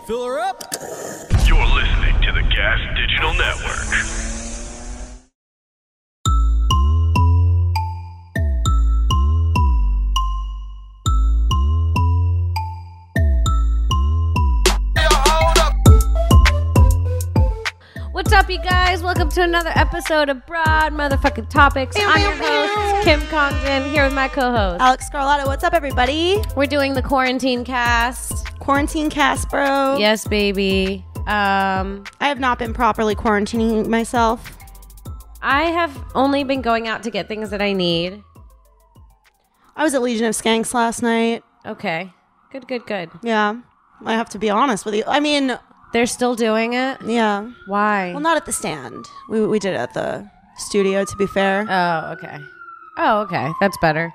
Fill her up. You're listening to the Gas Digital Network. What's up, you guys? Welcome to another episode of Broad Motherfucking Topics. I'm your host, Kim Congdon, here with my co-host, Alex Scarlato. What's up, everybody? We're doing the quarantine cast. Quarantine cast, bro. Yes, baby. I have not been properly quarantining myself. I have only been going out to get things that I need. I was at Legion of Skanks last night. Okay. Good. Yeah. I have to be honest with you. I mean... They're still doing it? Yeah. Why? Well, not at the stand. We did it at the studio, to be fair. Oh, okay. That's better.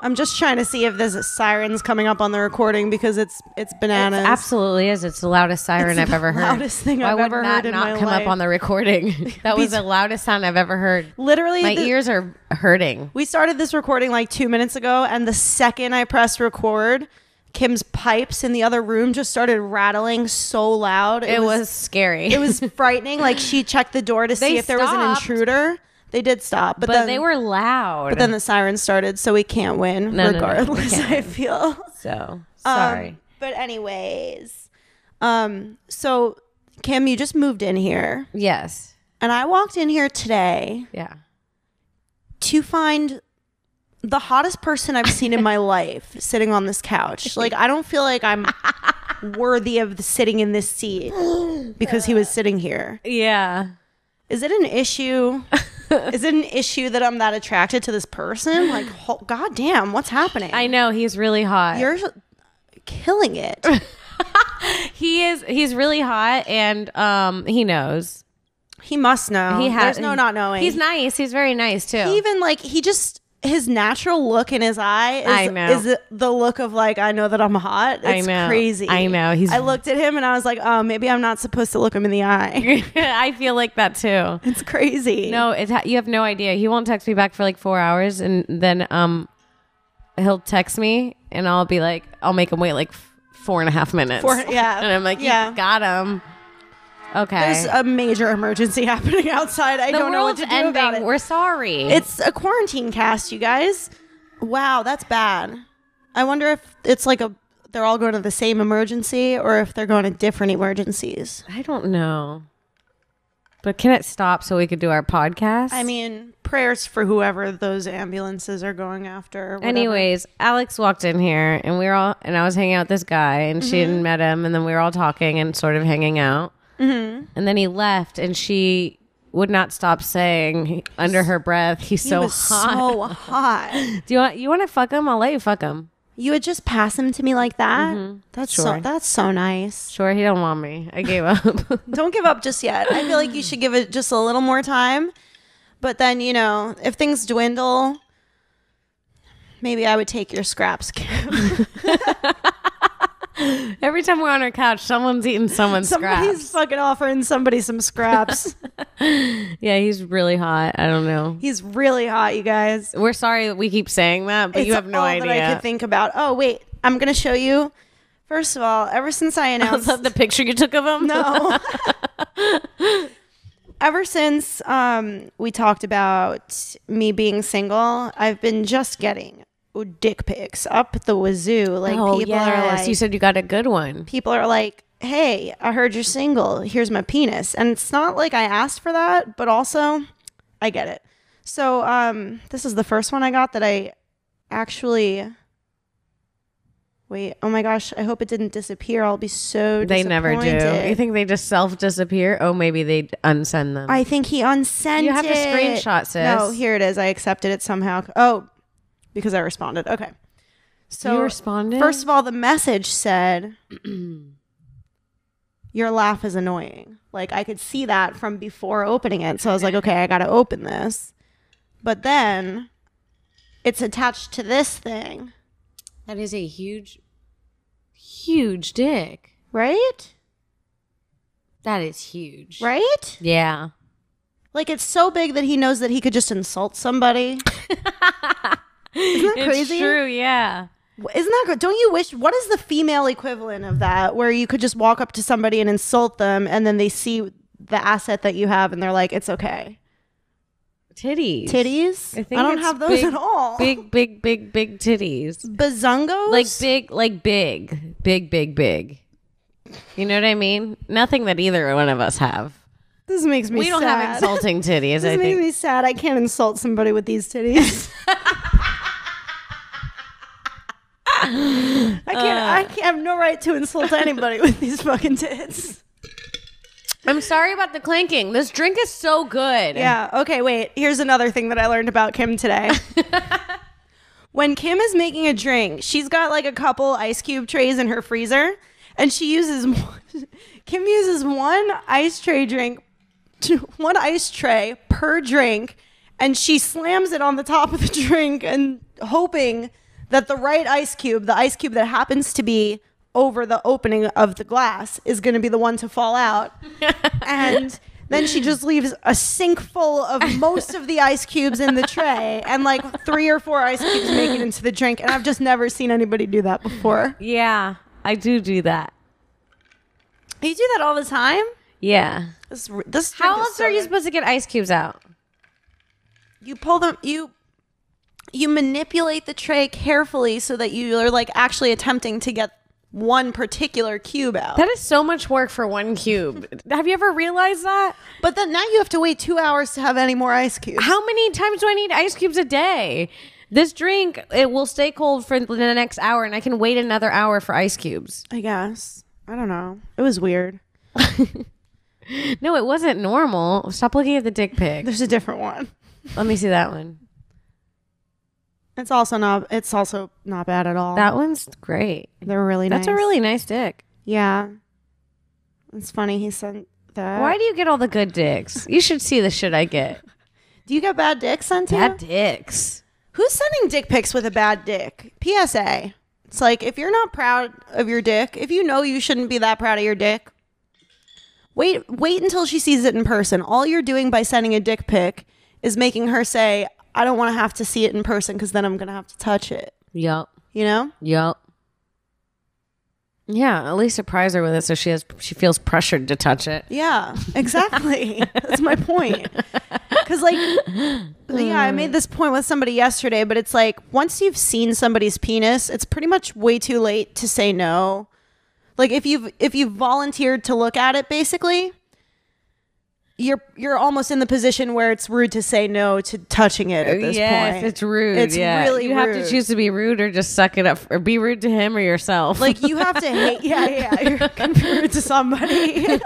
I'm just trying to see if there's sirens coming up on the recording because it's bananas. It absolutely is. It's the loudest siren I've ever heard. Loudest thing I've ever heard in my life. Why would that not come up on the recording? That was the loudest sound I've ever heard. Literally, my ears are hurting. We started this recording like 2 minutes ago, and the second I pressed record, Kim's pipes in the other room just started rattling so loud. It was scary. It was frightening. Like, she checked the door to see if there was an intruder. They did stop. But then, they were loud. But then the sirens started, so we can't win regardless, I feel. So, sorry. But anyways, so Kim, you just moved in here. Yes. And I walked in here today. Yeah. To find the hottest person I've seen in my life sitting on this couch. Like, I don't feel like I'm worthy of sitting in this seat because he was sitting here. Yeah. Is it an issue? Is it an issue that I'm that attracted to this person? Like, God damn, what's happening? I know, he's really hot. You're killing it. He's really hot, and he knows. He must know. There's no not knowing. He's nice. He's very nice too. He even his natural look in his eye is the look of like, I know that I'm hot. It's crazy. I know. I looked at him and I was like, oh, maybe I'm not supposed to look him in the eye. I feel like that too. It's crazy. No, you have no idea. He won't text me back for like 4 hours, and then he'll text me and I'll be like, I'll make him wait like 4.5 minutes. Yeah. And I'm like, yeah, you got him. Okay. There's a major emergency happening outside. I don't know what to do about it. We're sorry. It's a quarantine cast, you guys. Wow, that's bad. I wonder if it's like they're all going to the same emergency or if they're going to different emergencies. I don't know. But can it stop so we could do our podcast? I mean, prayers for whoever those ambulances are going after. Anyways, Alex walked in here and I was hanging out with this guy and she hadn't met him, and then we were all talking and sort of hanging out. Mm-hmm. And then he left, and she would not stop saying under her breath, "He's so hot." So hot. Do you want to fuck him? I'll let you fuck him. You would just pass him to me like that? Mm-hmm. That's so nice. Sure, he don't want me. I gave up. Don't give up just yet. I feel like you should give it just a little more time. But then, if things dwindle, maybe I would take your scraps, Kim. Every time we're on our couch, someone's eating someone's scraps. Somebody's fucking offering somebody some scraps. Yeah, he's really hot. I don't know. He's really hot, you guys. We're sorry that we keep saying that, but you have no idea. That I could think about. Oh, wait. I'm going to show you. First of all, ever since I announced... Was that the picture you took of him? No. Ever since we talked about me being single, I've been just getting dick pics up the wazoo. Like, people are like, you said you got a good one. People are like, hey, I heard you're single. Here's my penis. And it's not like I asked for that, but also I get it. So this is the first one I got that I actually... Wait, oh my gosh, I hope it didn't disappear. I'll be so disappointed. They never do. You think they just self-disappear? Oh, maybe they unsend them. I think he unsent it. You have to screenshot, sis. No, here it is. I accepted it somehow. Oh, because I responded. Okay. So you responded? First of all, the message said, your laugh is annoying. Like, I could see that from before opening it. So I was like, okay, I got to open this. But then it's attached to this thing. That is a huge dick. Right? That is huge. Right? Yeah. Like, it's so big that he knows that he could just insult somebody. Isn't that crazy? It's true, yeah. Isn't that good? Don't you wish? What is the female equivalent of that, where you could just walk up to somebody and insult them, and then they see the asset that you have, and they're like, "It's okay." Titties. I don't have those at all. Big titties. Bazungos, like big. You know what I mean? Nothing that either one of us have. This makes me. We don't sad. have insulting titties. This makes me sad. I can't insult somebody with these titties. I have no right to insult anybody with these fucking tits. I'm sorry about the clanking. This drink is so good. Yeah. Okay, wait. Here's another thing that I learned about Kim today. When Kim is making a drink, she's got like a couple ice cube trays in her freezer, and Kim uses one ice tray per drink, and she slams it on the top of the drink and hoping that the right ice cube, the ice cube that happens to be over the opening of the glass, is going to be the one to fall out. And then she just leaves a sink full of most of the ice cubes in the tray, and like 3 or 4 ice cubes make it into the drink. And I've just never seen anybody do that before. Yeah, I do that. You do that all the time? Yeah. This How else are you supposed to get ice cubes out? You pull them, you manipulate the tray carefully so that you are like actually attempting to get one particular cube out. That is so much work for one cube. Have you ever realized that? But then now you have to wait 2 hours to have any more ice cubes. How many times do I need ice cubes a day? This drink, it will stay cold for the next hour, and I can wait another hour for ice cubes. I guess. I don't know. It was weird. No, it wasn't normal. Stop looking at the dick pic. There's a different one. Let me see that one. It's also not bad at all. That one's great. They're really nice. That's a really nice dick. Yeah. It's funny he sent that. Why do you get all the good dicks? You should see the shit I get. Do you get bad dicks sent to you? Bad dicks. Who's sending dick pics with a bad dick? PSA. It's like, if you're not proud of your dick, if you know you shouldn't be that proud of your dick, wait until she sees it in person. All you're doing by sending a dick pic is making her say, I don't want to have to see it in person because then I'm going to have to touch it. Yup. You know? Yup. Yeah, at least surprise her with it so she feels pressured to touch it. Yeah, exactly. That's my point. Because I made this point with somebody yesterday, but it's like, once you've seen somebody's penis, it's pretty much way too late to say no. Like if you've volunteered to look at it, basically, you're almost in the position where it's rude to say no to touching it at this point. Yes, it's rude. It's really you rude. have to choose to be rude or just suck it up, or be rude to him or yourself. Like you have to hate. Yeah. You're gonna be rude to somebody.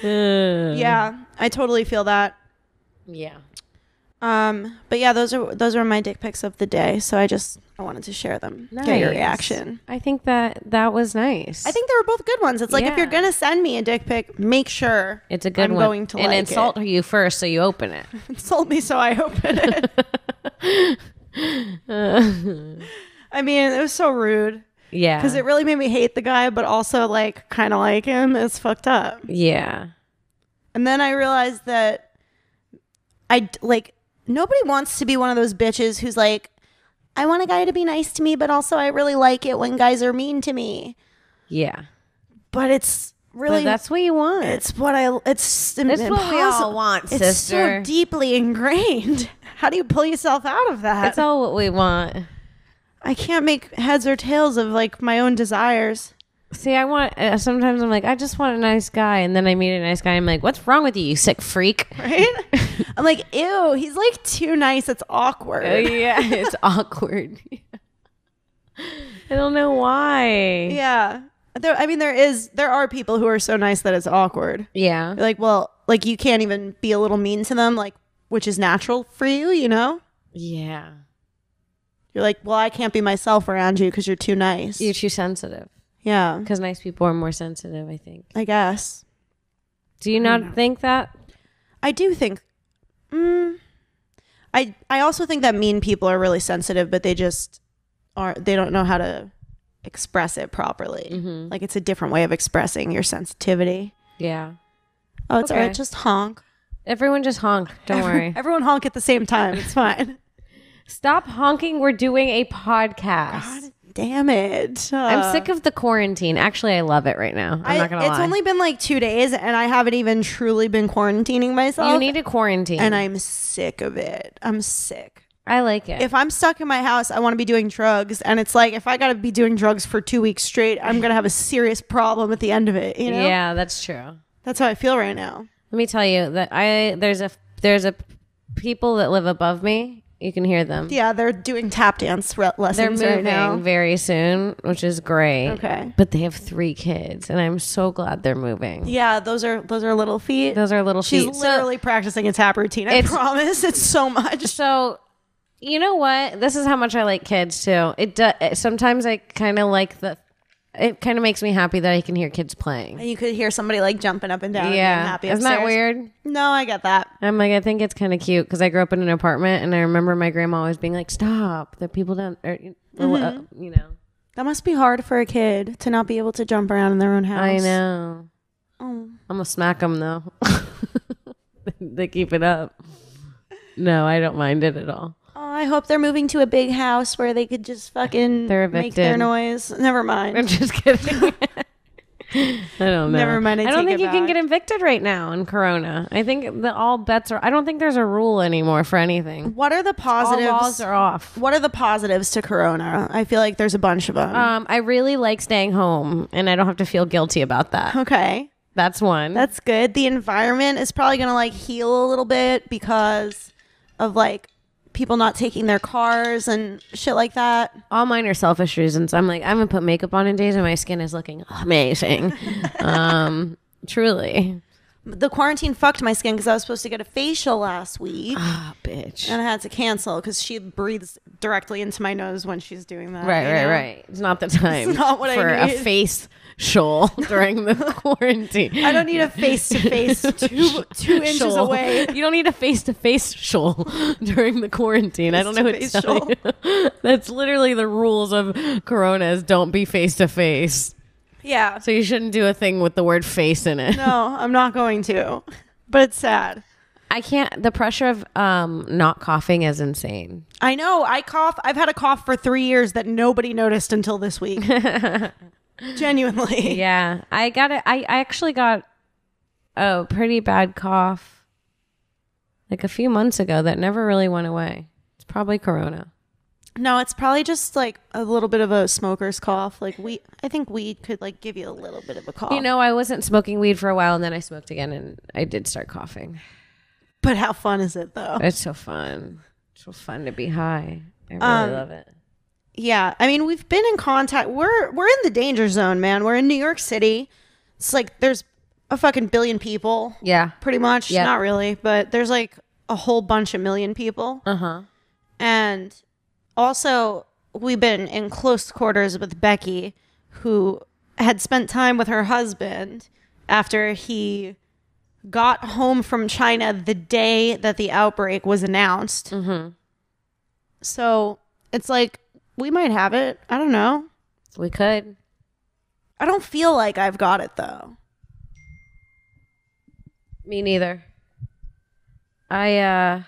Yeah, I totally feel that. Yeah. But yeah, those are my dick pics of the day. So I wanted to share them. Nice. Get your reaction. I think that was nice. I think they were both good ones. It's like, if you're Yeah. gonna send me a dick pic, make sure it's a good I'm one. going to and like insult it. you first so you open it. Insult me so I open it. I mean, it was so rude. Yeah. Because it really made me hate the guy, but also like kind of like him. It's fucked up. Yeah. And then I realized that nobody wants to be one of those bitches who's like, I want a guy to be nice to me, but also I really like it when guys are mean to me. Yeah. But it's really, But that's what you want. it's what That's what we all want, sister. It's so deeply ingrained. How do you pull yourself out of that? That's all what we want. I can't make heads or tails of like my own desires. See, I want, sometimes I'm like, I just want a nice guy. And then I meet a nice guy. I'm like, what's wrong with you, you sick freak? Right? I'm like, ew, he's like too nice. It's awkward. Yeah, it's awkward. I don't know why. Yeah. There are people who are so nice that it's awkward. Yeah. You're like, well, like you can't even be a little mean to them, like, which is natural for you, you know? Yeah. You're like, well, I can't be myself around you because you're too nice. You're too sensitive. Yeah. Because nice people are more sensitive, I think. I guess. Do you not think that? I do think. I also think that mean people are really sensitive, but they don't know how to express it properly. Mm-hmm. Like it's a different way of expressing your sensitivity. Yeah. Oh, it's all right. Just honk. Everyone just honk. Don't worry. Everyone honk at the same time. It's fine. Stop honking. We're doing a podcast. God Damn it. I'm sick of the quarantine. Actually, I love it right now. I'm not going to lie. It's only been like 2 days and I haven't even truly been quarantining myself. You need a quarantine. And I'm sick of it. I'm sick. I like it. If I'm stuck in my house, I want to be doing drugs. And it's like, if I got to be doing drugs for 2 weeks straight, I'm going to have a serious problem at the end of it. You know? Yeah, that's true. That's how I feel right now. Let me tell you that there's a people that live above me. You can hear them. Yeah, they're doing tap dance lessons They're moving right now. very soon, which is great. Okay. But they have 3 kids, and I'm so glad they're moving. Yeah, those are little feet. Those are little feet. She's literally practicing a tap routine. I promise. It's so much. So, you know what? This is how much I like kids too. Sometimes I kind of like it kind of makes me happy that I can hear kids playing. And you could hear somebody like jumping up and down. Yeah. And being happy Isn't that upstairs. weird? No, I get that. I'm like, I think it's kind of cute because I grew up in an apartment and I remember my grandma always being like, stop. The people don't, you know. That must be hard for a kid to not be able to jump around in their own house. I know. Oh. I'm going to smack them though. They keep it up. No, I don't mind it at all. Oh, I hope they're moving to a big house where they could just fucking make their noise. Never mind. I'm just kidding. I don't know. Never mind. I don't think you can get evicted right now in Corona. I think that all bets are. I don't think there's a rule anymore for anything. What are the positives? All laws are off. What are the positives to Corona? I feel like there's a bunch of them. I really like staying home, and I don't have to feel guilty about that. Okay. That's one. That's good. The environment is probably going to like heal a little bit because of like people not taking their cars and shit like that. All mine are selfish reasons. I'm like, I haven't put makeup on in days and my skin is looking amazing. Truly. The quarantine fucked my skin because I was supposed to get a facial last week. Ah, bitch. And I had to cancel because she breathes directly into my nose when she's doing that. Right. It's not the time It's not what for I a need. face shoal during the quarantine. I don't need a face-to-face two inches Shoal. away. You don't need a face-to-face shoal during the quarantine. I don't know what to tell you. That's literally the rules of Corona is don't be face-to-face. Yeah. So you shouldn't do a thing with the word face in it. No, I'm not going to. But it's sad. I can't. The pressure of not coughing is insane. I know. I cough. I've had a cough for 3 years that nobody noticed until this week. Genuinely. Yeah. I actually got a pretty bad cough like a few months ago that never really went away. It's probably Corona. No, it's probably just like a little bit of a smoker's cough. Like I think weed could like give you a little bit of a cough. You know, I wasn't smoking weed for a while and then I smoked again and I did start coughing. But how fun is it though? It's so fun. It's so fun to be high. I really love it. Yeah, I mean, we've been in contact. We're in the danger zone, man. We're in New York City. It's like there's a fucking billion people. Yeah. Pretty much. Yep. Not really, but there's like a whole bunch of million people. Uh-huh. And also, we've been in close quarters with Becky, who had spent time with her husband after he got home from China the day that the outbreak was announced. Mm-hmm. So it's like, we might have it. I don't know. We could. I don't feel like I've got it, though. Me neither. My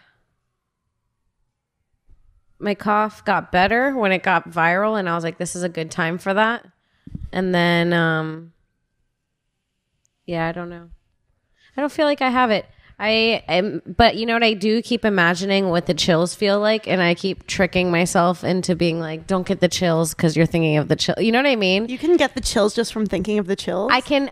cough got better when it got viral and I was like, this is a good time for that. And then, yeah, I don't know. I don't feel like I have it. But you know what? I do keep imagining what the chills feel like. And I keep tricking myself into being like, don't get the chills because you're thinking of the chill. You know what I mean? You can get the chills just from thinking of the chills. I can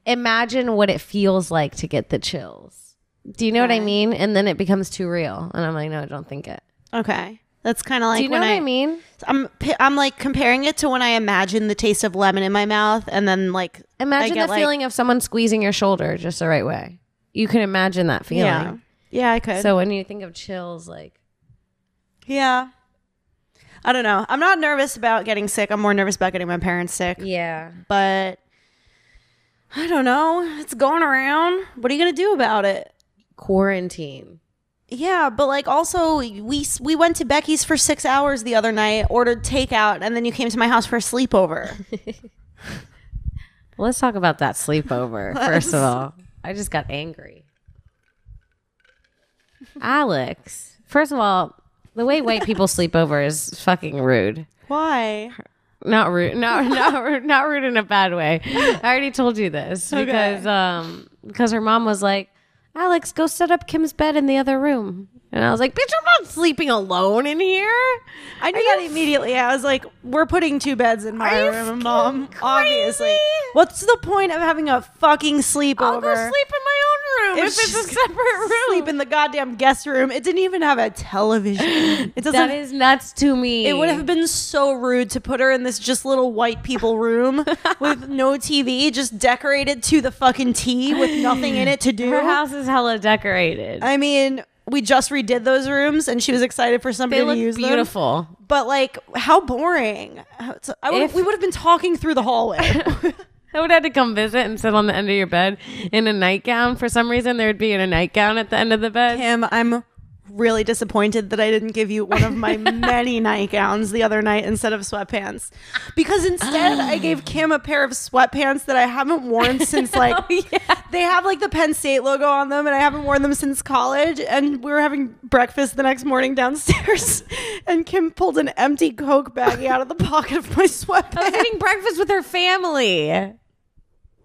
imagine what it feels like to get the chills. Do you know what I mean? And then it becomes too real. And I'm like, no, don't think it. Okay. That's kind of like Do you know what I mean? I'm like comparing it to when I imagine the taste of lemon in my mouth and then like Imagine the feeling of someone squeezing your shoulder just the right way. You can imagine that feeling. Yeah, I could. So when you think of chills, like... Yeah. I don't know. I'm not nervous about getting sick. I'm more nervous about getting my parents sick. Yeah. But I don't know. It's going around. What are you going to do about it? Quarantine. Yeah, but like also we went to Becky's for 6 hours the other night, ordered takeout, and then you came to my house for a sleepover. Well, let's talk about that sleepover. First of all, I just got angry. Alex, first of all, the way white people sleep over is fucking rude. Why? Not rude. Not rude in a bad way. I already told you this because her mom was like, Alex, go set up Kim's bed in the other room. And I was like, bitch, I'm not sleeping alone in here. I knew that immediately. I was like, we're putting 2 beds in my room, Mom. Crazy? Obviously. What's the point of having a fucking sleepover? I'll go sleep in my own room if it's a separate room. Sleep in the goddamn guest room. It didn't even have a television. It doesn't. That is nuts to me. It would have been so rude to put her in this just little white people room with no TV, just decorated to the fucking T with nothing in it to do. Her house is hella decorated. I mean, we just redid those rooms and she was excited for somebody to use them. They look beautiful. But like, how boring. We would have been talking through the hallway. I would have to come visit and sit on the end of your bed in a nightgown. For some reason, there would be in a nightgown at the end of the bed. Kim, I'm really disappointed that I didn't give you one of my many nightgowns the other night instead of sweatpants. Because instead, I gave Kim a pair of sweatpants that I haven't worn since like... They have like the Penn State logo on them and I haven't worn them since college. And we were having breakfast the next morning downstairs and Kim pulled an empty Coke baggie out of the pocket of my sweatpants. I was eating breakfast with her family.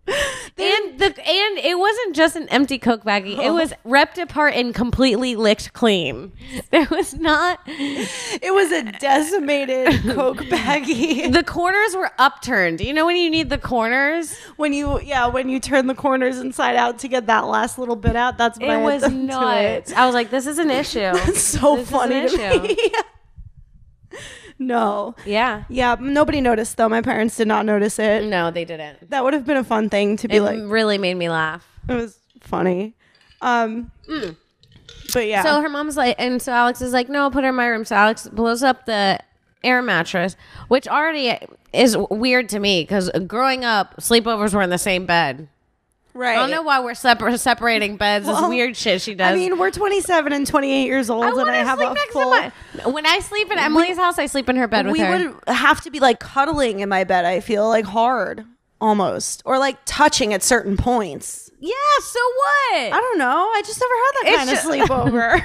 And it wasn't just an empty Coke baggie. It was ripped apart and completely licked clean. There was not... It was a decimated Coke baggie. The corners were upturned. You know when you need the corners? When you turn the corners inside out to get that last little bit out, that's what it was nuts. I was like, this is an issue. It's so funny to me. No. Yeah. Yeah. Nobody noticed though. My parents did not notice it. No, they didn't. That would have been a fun thing to be like. It really made me laugh. It was funny. But yeah. So her mom's like, and so Alex is like, no, I'll put her in my room. So Alex blows up the air mattress, which already is weird to me because growing up, sleepovers were in the same bed. Right. I don't know why we're separating beds. This weird shit she does. I mean, we're 27 and 28 years old, and I have a full... When I sleep in Emily's house, I sleep in her bed with her. We would have to be like cuddling in my bed, I feel like hard, almost. Or like touching at certain points. Yeah, so what? I don't know. I just never had that kind of sleepover.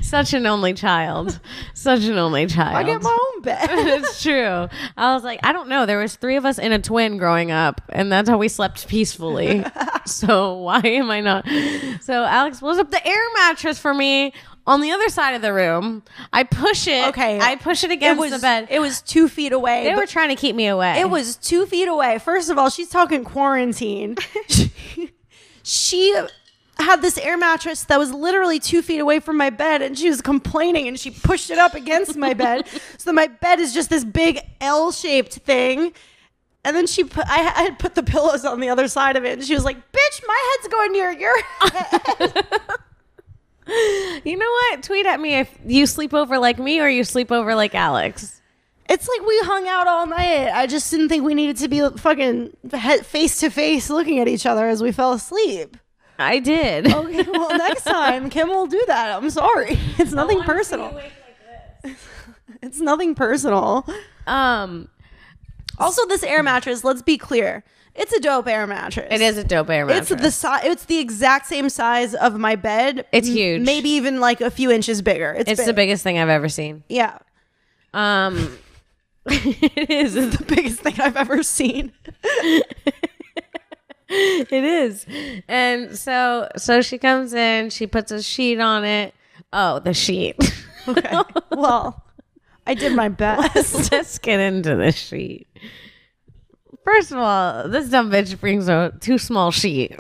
Such an only child. I get my own bed. It's true. I was like, I don't know. There was 3 of us in a twin growing up, and that's how we slept peacefully. So why am I not? So Alex blows up the air mattress for me on the other side of the room. I push it. Okay. I push it against the bed. It was 2 feet away. They were trying to keep me away. It was 2 feet away. First of all, she's talking quarantine. She had this air mattress that was literally 2 feet away from my bed, and she was complaining, and she pushed it up against my bed. So my bed is just this big L-shaped thing. And then I had put the pillows on the other side of it, and she was like, bitch, my head's going near your head. You know what? Tweet at me if you sleep over like me or you sleep over like Alex. It's like we hung out all night. I just didn't think we needed to be fucking face to face looking at each other as we fell asleep. I did. Okay, well, next time Kim will do that. I'm sorry. It's nothing personal. It's nothing personal. Also, this air mattress, let's be clear. It's a dope air mattress. It is a dope air mattress. It's the exact same size of my bed. It's huge. Maybe even like a few inches bigger. It's the biggest thing I've ever seen. Yeah. It is the biggest thing I've ever seen. It is. And so she comes in, she puts a sheet on it. Oh, the sheet. Okay. Well, I did my best. Let's get into the sheet. First of all, this dumb bitch brings a too small sheet.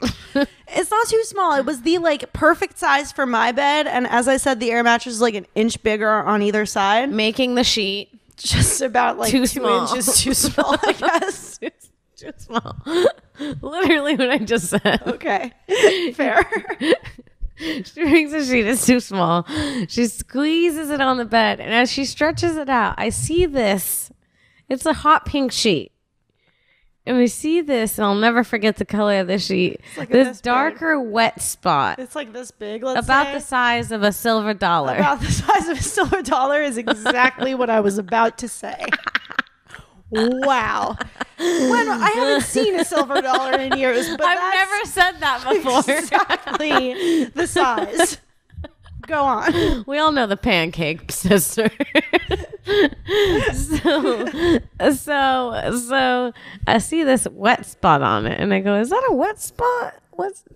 It's not too small. It was the like perfect size for my bed, and as I said, the air mattress is like an inch bigger on either side, making the sheet just about like 2 inches too small, I guess. Too small. Literally what I just said. Okay. Fair. She brings a sheet. It's too small. She squeezes it on the bed, and as she stretches it out, I see this. It's a hot pink sheet. And we see this, and I'll never forget the color of the sheet. Like this darker, wet spot. It's like this big, let's about say. The size of a silver dollar. About the size of a silver dollar is exactly what I was about to say. Wow. When I haven't seen a silver dollar in years, but I've never said that before. Exactly the size. Go on. We all know the pancake sister. So I see this wet spot on it, and I go, "Is that a wet spot?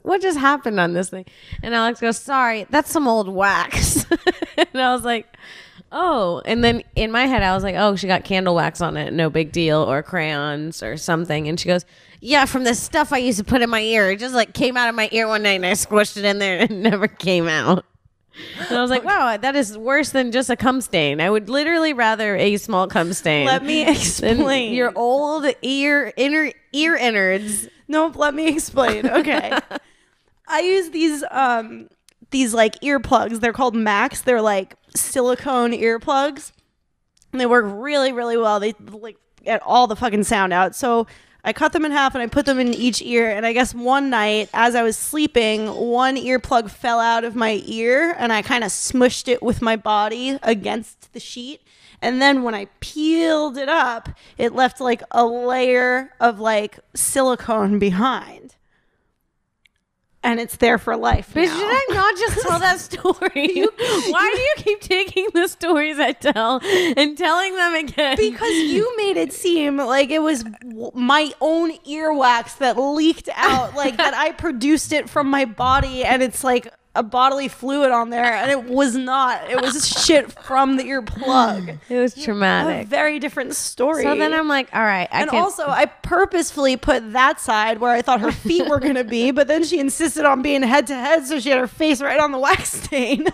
What just happened on this thing?" And Alex goes, "Sorry, that's some old wax." And I was like, "Oh." And then in my head, I was like, "Oh, she got candle wax on it. No big deal, or crayons or something." And she goes, "Yeah, from the stuff I used to put in my ear. It just like came out of my ear one night, and I squished it in there, and it never came out." And I was like, wow, that is worse than just a cum stain. I would literally rather a small cum stain. Let me explain. Your old ear innards. Nope, let me explain. Okay. I use these like earplugs. They're called Max. They're like silicone earplugs. And they work really, really well. They like get all the fucking sound out. So I cut them in half and I put them in each ear. And I guess one night as I was sleeping, one earplug fell out of my ear and I kind of smushed it with my body against the sheet. And then when I peeled it up, it left like a layer of like silicone behind. And it's there for life now. But should I not just tell that story? Why do you keep taking the stories I tell and telling them again? Because you made it seem like it was my own earwax that leaked out, like that I produced it from my body, and it's like a bodily fluid on there, and it was not. It was shit from the earplug. It was traumatic. A very different story. So then I'm like, all right. Also, I purposefully put that side where I thought her feet were going to be, but then she insisted on being head to head, so she had her face right on the wax stain.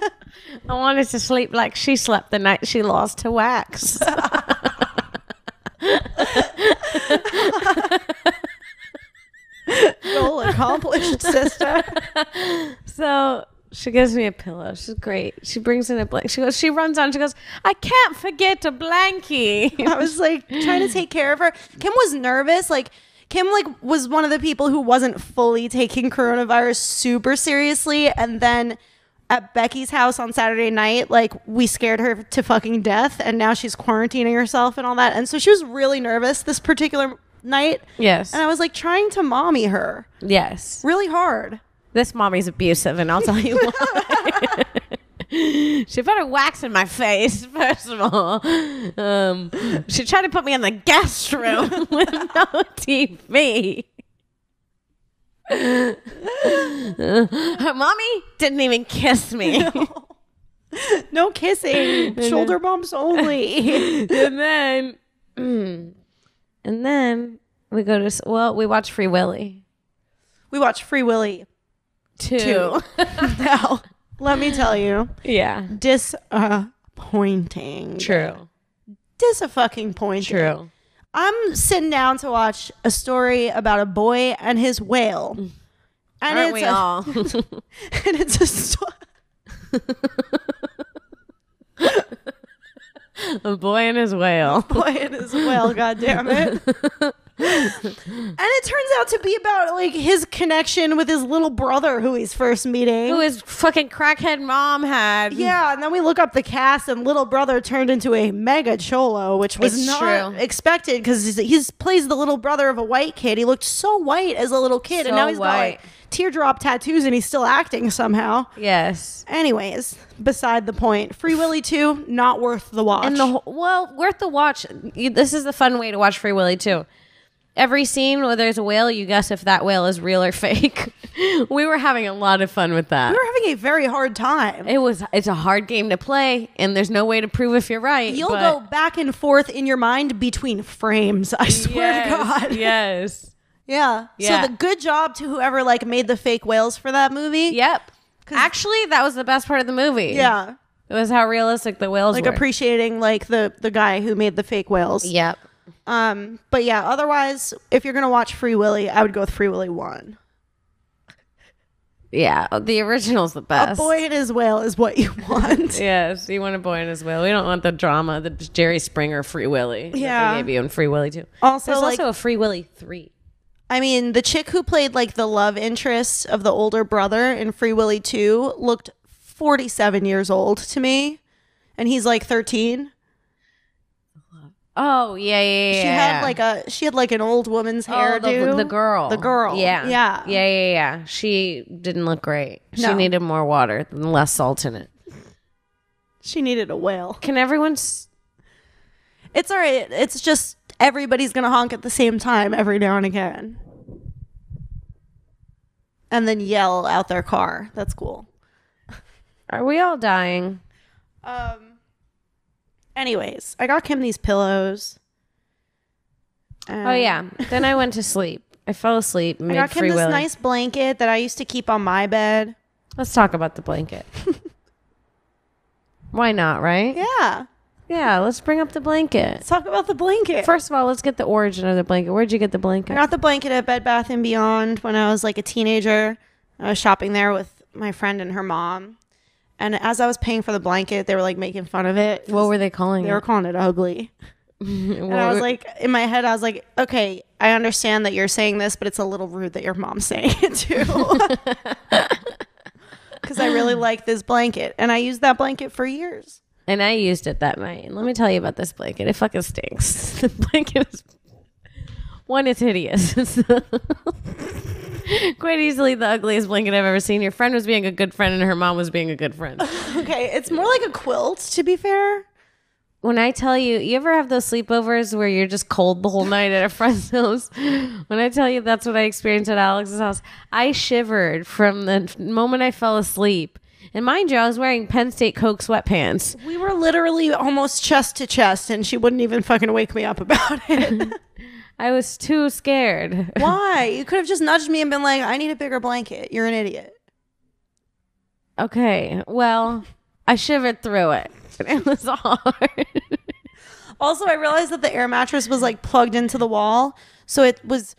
I wanted to sleep like she slept the night she lost her wax. Goal accomplished, sister. So she gives me a pillow. She's great. She brings in a blanket. She runs on. She goes, "I can't forget a blankie." I was like trying to take care of her. Kim was nervous. Like Kim was one of the people who wasn't fully taking coronavirus super seriously. And then at Becky's house on Saturday night, like we scared her to fucking death. And now she's quarantining herself and all that. And so she was really nervous this particular night. Yes. And I was like trying to mommy her. Yes. Really hard. This mommy's abusive, and I'll tell you why. She put her wax in my face, first of all. She tried to put me in the guest room with no TV. Her mommy didn't even kiss me. No kissing. Shoulder bumps only. And then we go to, we watch Free Willy. We watch Free Willy 2. Now, let me tell you. Yeah. Disappointing. True. Disappointing. True. I'm sitting down to watch a story about a boy and his whale. And Aren't we all? And it's a story. A boy and his whale. Boy and his whale, goddammit. And it turns out to be about like his connection with his little brother who he's first meeting. Who his fucking crackhead mom had. Yeah, and then we look up the cast and little brother turned into a mega cholo, which was not expected because he plays the little brother of a white kid. He looked so white as a little kid, So and now he's got white. like teardrop tattoos and he's still acting somehow. Yes. Anyways, beside the point. Free Willy 2, not worth the watch. And worth the watch. This is the fun way to watch Free Willy too. Every scene where there's a whale, you guess if that whale is real or fake. We were having a lot of fun with that. we were having a very hard time. It's a hard game to play, and there's no way to prove if you're right. You'll go back and forth in your mind between frames, I swear to God. Yes. Yeah. Yeah. So the good job to whoever like made the fake whales for that movie. Yep. Actually, that was the best part of the movie. Yeah. It was how realistic the whales Like were. appreciating like the guy who made the fake whales. Yep. But yeah, otherwise, if you're gonna watch Free Willy, I would go with Free Willy 1. Yeah, the original's the best. A boy and his whale is what you want. Yes, you want a boy and his whale. We don't want the drama, the Jerry Springer Free Willy. Yeah. They gave you in Free Willy too. Also, There's like, also a Free Willy 3. I mean, the chick who played like the love interest of the older brother in Free Willy 2 looked 47 years old to me, and he's like 13. Oh yeah. She had like an old woman's hairdo. The girl. Yeah. She didn't look great. She No. needed more water and less salt in it. She needed a whale. Can everyone It's all right. It's just everybody's going to honk at the same time every now and again. And then yell out their car. That's cool. Are we all dying? Anyways, I got Kim these pillows. Oh, yeah. Then I went to sleep. I fell asleep. I got Kim this nice blanket that I used to keep on my bed. Let's talk about the blanket. Why not, right? Yeah. Yeah, let's bring up the blanket. Let's talk about the blanket. First of all, let's get the origin of the blanket. Where'd you get the blanket? I got the blanket at Bed Bath & Beyond when I was like a teenager. I was shopping there with my friend and her mom. And as I was paying for the blanket, they were like making fun of it. What were they calling it? They were calling it ugly. And I was like, in my head, I was like, okay, I understand that you're saying this, but it's a little rude that your mom's saying it too. Because I really like this blanket. And I used that blanket for years. And I used it that night. And let me tell you about this blanket. It fucking stinks. The blanket is... One, it's hideous. It's quite easily the ugliest blanket I've ever seen. Your friend was being a good friend and her mom was being a good friend. Okay, it's more like a quilt, to be fair. When I tell you, you ever have those sleepovers where you're just cold the whole night at a friend's house? When I tell you that's what I experienced at Alex's house, I shivered from the moment I fell asleep. And mind you, I was wearing Penn State Coke sweatpants. We were literally almost chest to chest, and she wouldn't even fucking wake me up about it. I was too scared. Why? You could have just nudged me and been like, I need a bigger blanket. You're an idiot. Okay, well, I shivered through it. It was hard. Also, I realized that the air mattress was like plugged into the wall. So it was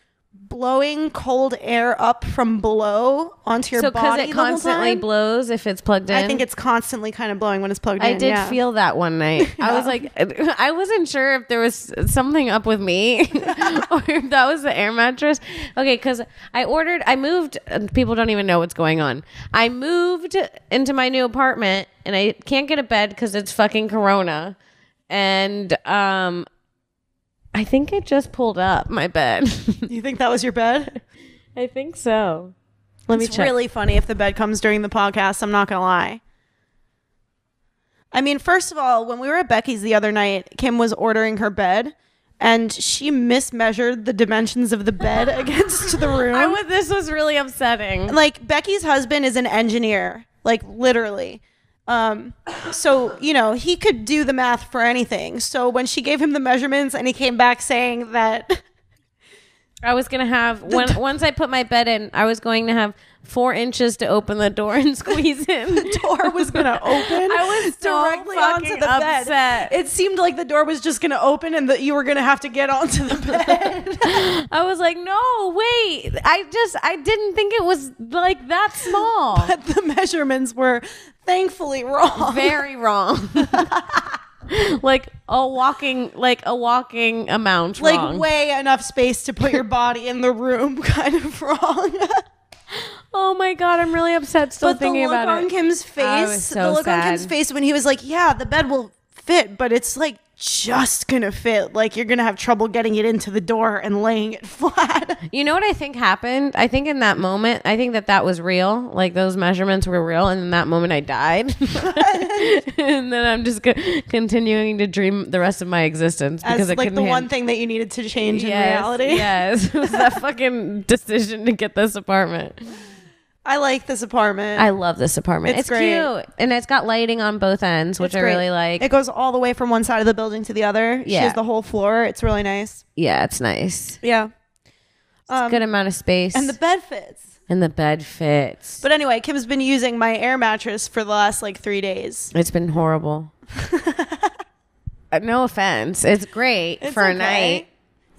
blowing cold air up from below onto your body. So because it constantly blows if it's plugged in? I think it's constantly kind of blowing when it's plugged in. I did feel that one night. Yeah. I was like, I wasn't sure if there was something up with me or if that was the air mattress. Okay, because I moved, people don't even know what's going on. I moved into my new apartment and I can't get a bed because it's fucking Corona. And I think it just pulled up my bed. You think that was your bed? I think so. Let me check. It's really funny if the bed comes during the podcast. I'm not going to lie. I mean, first of all, when we were at Becky's the other night, Kim was ordering her bed and she mismeasured the dimensions of the bed against the room. This was really upsetting. Like, Becky's husband is an engineer, like literally. So, you know, he could do the math for anything. So when she gave him the measurements and he came back saying that I was going to have, once I put my bed in, I was going to have 4 inches to open the door and squeeze in. The door was going to open. I was so directly onto the upset. bed. It seemed like the door was just going to open and that you were going to have to get onto the bed. I was like, no, wait. I didn't think it was like that small. But the measurements were thankfully wrong. Very wrong. like a walking amount like wrong. Way enough space to put your body in the room kind of wrong. Oh my God, I'm really upset still thinking about it. The look on Kim's face, on Kim's face when he was like, yeah, the bed will fit, but it's like just gonna fit. Like you're gonna have trouble getting it into the door and laying it flat. You know what I think happened? I think in that moment, I think that was real. Like those measurements were real. And in that moment I died. And then I'm just continuing to dream the rest of my existence. Because as like the one thing that you needed to change in reality. Yes. It was that fucking decision to get this apartment. I like this apartment. I love this apartment. It's great. Cute. And it's got lighting on both ends, which I really like. It goes all the way from one side of the building to the other. Yeah. She has the whole floor. It's really nice. Yeah, it's nice. Yeah. It's a good amount of space. And the bed fits. But anyway, Kim's been using my air mattress for the last like 3 days. It's been horrible. No offense. It's great for a night.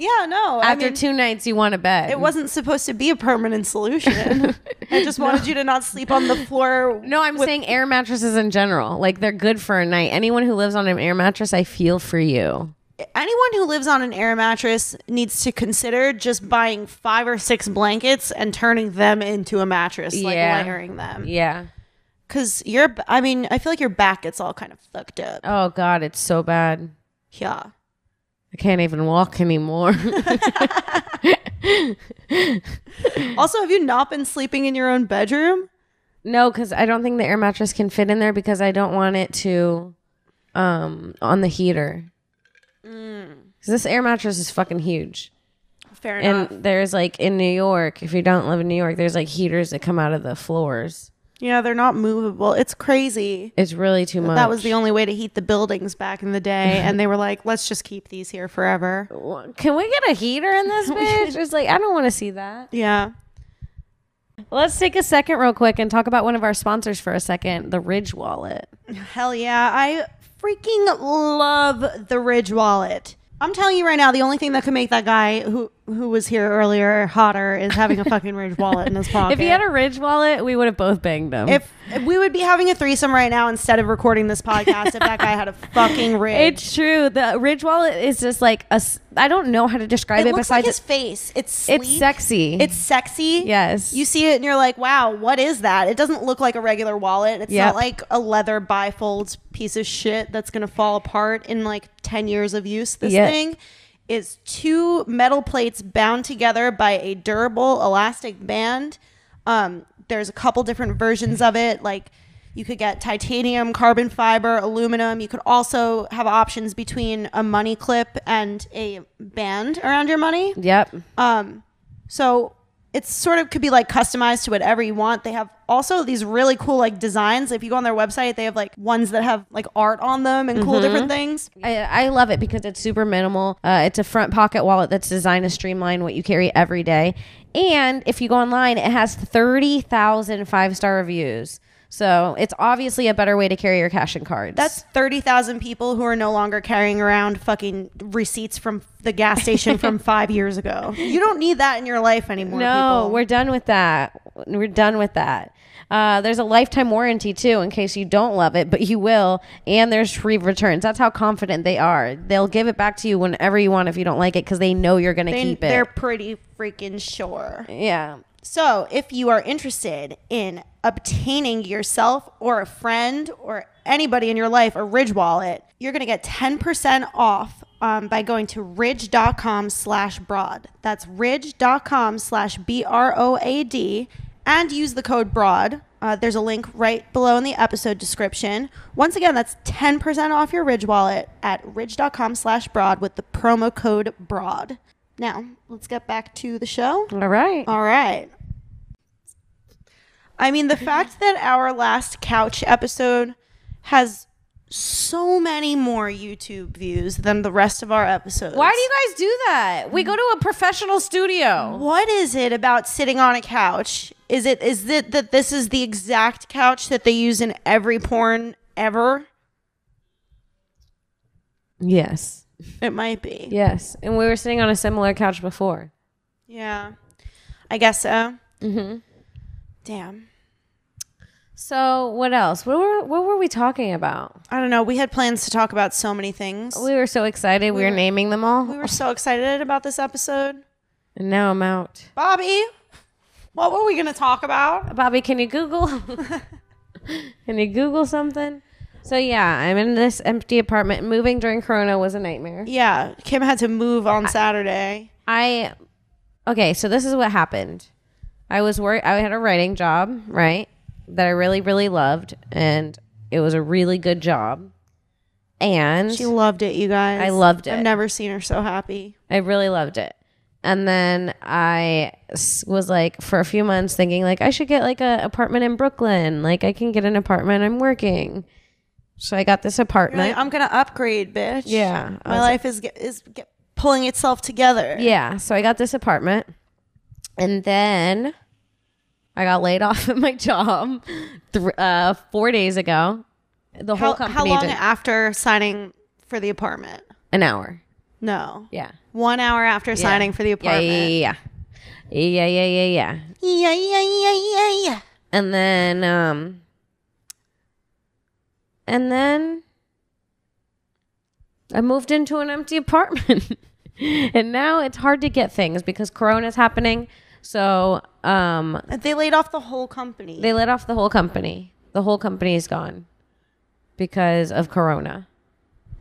Yeah, no. After 2 nights, you want a bed. It wasn't supposed to be a permanent solution. I just wanted you to not sleep on the floor. No, I'm saying air mattresses in general. Like, they're good for a night. Anyone who lives on an air mattress, I feel for you. Anyone who lives on an air mattress needs to consider just buying 5 or 6 blankets and turning them into a mattress, like layering them. Yeah. Because I feel like your back gets all kind of fucked up. Oh, God, it's so bad. Yeah. I can't even walk anymore. Also, have you not been sleeping in your own bedroom? No, because I don't think the air mattress can fit in there because I don't want it to on the heater. This air mattress is fucking huge. Fair enough. And there's like in New York, if you don't live in New York, there's like heaters that come out of the floors. Yeah, they're not movable. It's crazy. It's really too much. That was the only way to heat the buildings back in the day. And they were like, let's just keep these here forever. Can we get a heater in this bitch? It's like, I don't want to see that. Yeah. Let's take a second real quick and talk about one of our sponsors for a second, the Ridge Wallet. Hell yeah. I freaking love the Ridge Wallet. I'm telling you right now, the only thing that could make that guy who was here earlier hotter is having a fucking Ridge wallet in his pocket. If he had a Ridge wallet, we would have both banged him. If we would be having a threesome right now instead of recording this podcast if that guy had a fucking Ridge. It's true. The Ridge wallet is just like I don't know how to describe it. It looks besides like his face. It's sleek. It's sexy. It's sexy. Yes. You see it and you're like, wow, what is that? It doesn't look like a regular wallet. It's not like a leather bifolds piece of shit that's going to fall apart in like 10 years of use. This thing is 2 metal plates bound together by a durable elastic band. There's a couple different versions of it. Like you could get titanium, carbon fiber, aluminum. You could also have options between a money clip and a band around your money. Yep. So it's sort of could be like customized to whatever you want. They have also these really cool like designs. If you go on their website, they have like ones that have like art on them and cool different things. I love it because it's super minimal. It's a front pocket wallet that's designed to streamline what you carry every day. And if you go online, it has 30,000 5-star reviews. So it's obviously a better way to carry your cash and cards. That's 30,000 people who are no longer carrying around fucking receipts from the gas station from 5 years ago. You don't need that in your life anymore. No, people. we're done with that. We're done with that. There's a lifetime warranty too in case you don't love it, but you will. And there's free returns. That's how confident they are. They'll give it back to you whenever you want if you don't like it because they know you're going to keep it. They're pretty freaking sure. Yeah. So if you are interested in obtaining yourself or a friend or anybody in your life a Ridge wallet, you're going to get 10% off by going to ridge.com/broad. That's ridge.com/BROAD and use the code BROAD. There's a link right below in the episode description. Once again, that's 10% off your Ridge wallet at ridge.com/broad with the promo code BROAD. Now, let's get back to the show. All right. All right. I mean, the fact that our last couch episode has so many more YouTube views than the rest of our episodes. Why do you guys do that? We go to a professional studio. What is it about sitting on a couch? Is it that this is the exact couch that they use in every porn ever? Yes. It might be. Yes. And we were sitting on a similar couch before. Yeah. I guess so. Mm-hmm. Damn. So what else? What were we talking about? I don't know. We had plans to talk about so many things. We were so excited. We were naming them all. We were so excited about this episode. And now I'm out. Bobby, what were we going to talk about? Bobby, can you Google? Can you Google something? So yeah, I'm in this empty apartment. Moving during Corona was a nightmare. Yeah. Kim had to move on Saturday. Okay, so this is what happened. I had a writing job, right? That I really, really loved. And it was a really good job. And she loved it, you guys. I loved it. I've never seen her so happy. I really loved it. And then I was like, for a few months thinking like, I should get like an apartment in Brooklyn. Like I can get an apartment. I'm working. So I got this apartment. Like, I'm going to upgrade, bitch. Yeah. My life is pulling itself together. Yeah. So I got this apartment. And then I got laid off at my job 4 days ago. The whole company How long after signing for the apartment? An hour. No. Yeah. 1 hour after signing for the apartment. Yeah. Yeah. And then I moved into an empty apartment. And now it's hard to get things because Corona's happening. So they laid off the whole company. They laid off the whole company. The whole company is gone because of Corona.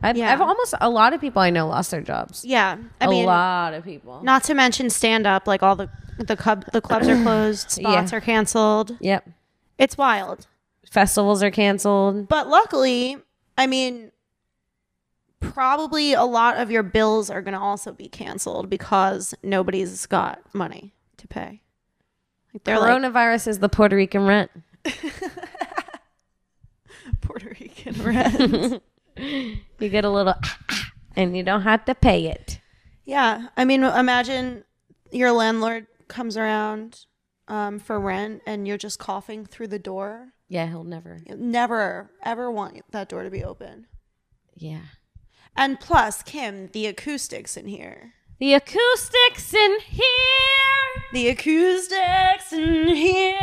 I've almost a lot of people I know lost their jobs. Yeah, I mean, a lot of people. Not to mention stand up, like all the clubs are closed, spots are canceled. Yep, it's wild. Festivals are canceled. But luckily, I mean, probably a lot of your bills are going to also be canceled because nobody's got money to pay. Like they're Coronavirus is the Puerto Rican rent. Puerto Rican rent. You get a little and you don't have to pay it. Yeah. I mean, imagine your landlord comes around for rent and you're just coughing through the door. Yeah, he'll never ever want that door to be open. Yeah. And plus, Kim, the acoustics in here. The acoustics in here. The acoustics in here.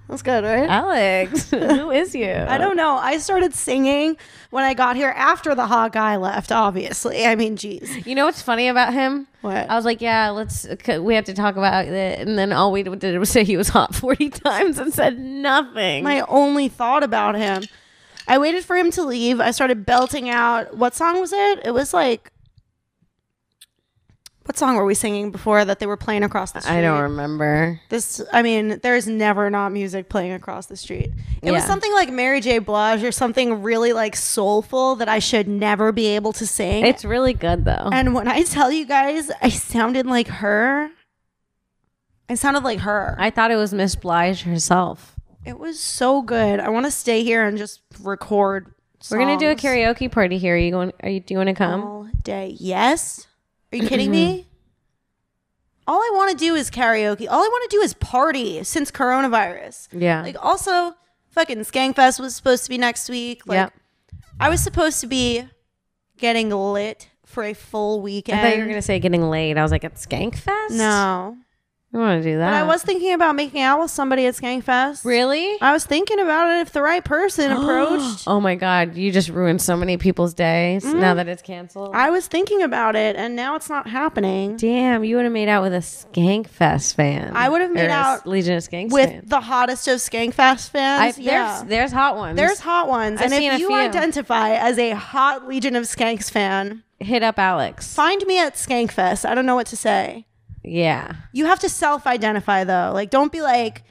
That's good, right? Alex, who is you? I don't know. I started singing when I got here after the hot guy left, obviously. I mean, geez. You know what's funny about him? What? I was like, yeah, we have to talk about it. And then all we did was say he was hot 40 times and said nothing. My only thought about him. I waited for him to leave. I started belting out. What song was it? It was like, what song were we singing before that they were playing across the street? I don't remember. There's never not music playing across the street. It was Yeah. something like Mary J. Blige or something really like soulful that I should never be able to sing. It's really good though. And when I tell you guys, I sounded like her. I thought it was Miss Blige herself. It was so good. I want to stay here and just record songs. We're gonna do a karaoke party here. Do you want to come? All day. Yes. Are you kidding me? All I want to do is karaoke. All I want to do is party since coronavirus. Yeah. Like also fucking Skankfest was supposed to be next week. Like Yep. I was supposed to be getting lit for a full weekend. I thought you were gonna say getting laid. I was like, at Skankfest? No. I want to do that. But I was thinking about making out with somebody at Skankfest. Really? I was thinking about it if the right person approached. Oh my God, you just ruined so many people's days now that it's canceled. I was thinking about it and now it's not happening. Damn, you would have made out with a Skankfest fan. I would have made Or a out Legion of Skanks with fan. the hottest of Skankfest fans. There's hot ones. There's hot ones. I've And seen if a you few. identify as a hot Legion of Skanks fan, Hit up Alex. find me at Skankfest. I don't know what to say. Yeah. You have to self-identify though. Like don't be like,